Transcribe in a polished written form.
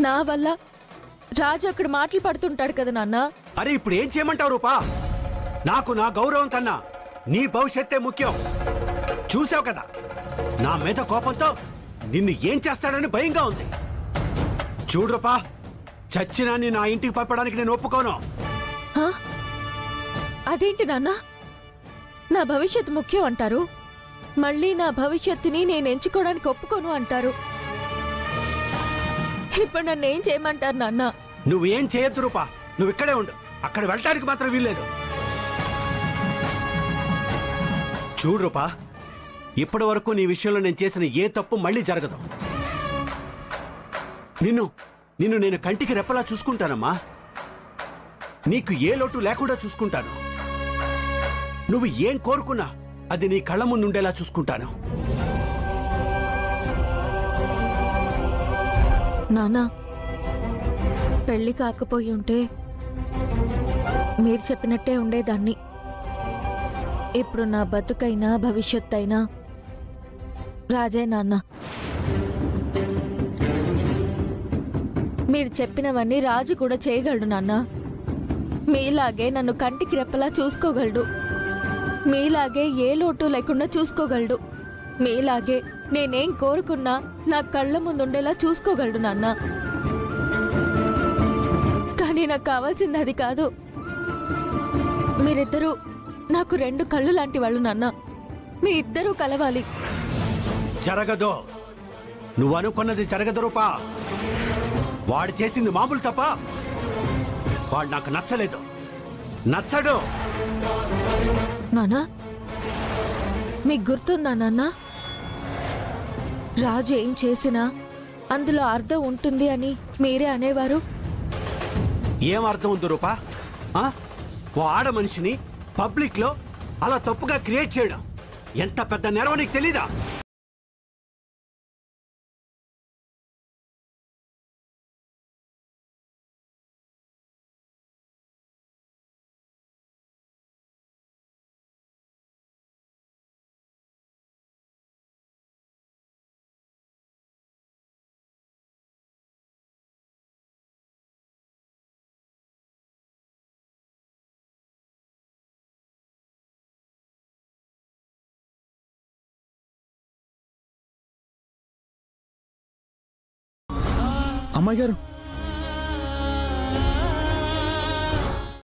నా వల్ల రాజు అక్కడ మాటలు పడుతుంటాడు కదా నాన్న. అరే ఇప్పుడు ఏం చేయమంటావు రూపా? నాకు నా గౌరవం కన్నా నీ భవిష్యత్తే ముఖ్యం. చూసావు కదా నా మీద కోపంతో నిన్ను ఏం చేస్తాడని భయంగా ఉంది. చూడు రూపా, చచ్చినా నీ నా ఇంటికి పంపడానికి నేను ఒప్పుకోను. అదేంటి నాన్న, నా భవిష్యత్తు ముఖ్యం అంటారు, మళ్ళీ నా భవిష్యత్తుని నేను ఎంచుకోవడానికి ఒప్పుకోను అంటారు. ఇప్పుడు నన్ను ఏం చేయమంటారు నాన్న? నువ్వేం చేయొద్దు రూపా, నువ్వు ఇక్కడే ఉండు. అక్కడ వెళ్ళటానికి మాత్రం వీల్లేదు. చూడు రూపా, ఇప్పటి వరకు నీ విషయంలో నేను చేసిన ఏ తప్పు మళ్ళీ జరగదు. నిన్ను నేను కంటికి రెప్పలా చూసుకుంటానమ్మా. నీకు ఏ లోటు లేకుండా చూసుకుంటాను. నువ్వు ఏం కోరుకున్నా అది నీ కళ్ళ ముందుండేలా చూసుకుంటాను. నానా, పెళ్లి కాకపోయి ఉంటే మీరు చెప్పినట్టే ఉండేదాన్ని. ఇప్పుడు నా బతుకైనా భవిష్యత్తైనా రాజే నాన్న. మీరు చెప్పినవన్నీ రాజు కూడా చేయగలడు నాన్న. మీలాగే నన్ను కంటికి రెప్పలా చూసుకోగలడు. మీలాగే ఏ లోటు లేకుండా చూసుకోగలడు. మీలాగే నేనేం కోరుకున్నా నా కళ్ళ ముందుండేలా చూసుకోగలడు నాన్న. కానీ నాకు కావాల్సింది అది కాదు. మీరిద్దరూ నాకు రెండు కళ్ళు లాంటి వాళ్ళు నాన్న. మీ ఇద్దరూ కలవాలి. జరగదు. నువ్వు అనుకున్నది జరగదు రూపా. వాడు చేసింది మామూలు తప్ప. వాడు నాకు నచ్చలేదు, నచ్చడు. నానా, మీకు గుర్తుందా నాన్న, రాజు ఏం చేసినా అందులో అర్థం ఉంటుంది అని మీరే అనేవారు. ఏం అర్థం ఉంది రూపా? ఓ ఆడ మనిషిని పబ్లిక్ లో అలా తప్పుగా క్రియేట్ చేయడం ఎంత పెద్ద నేరం నీకు తెలీదా? అమ్మాయి గారు,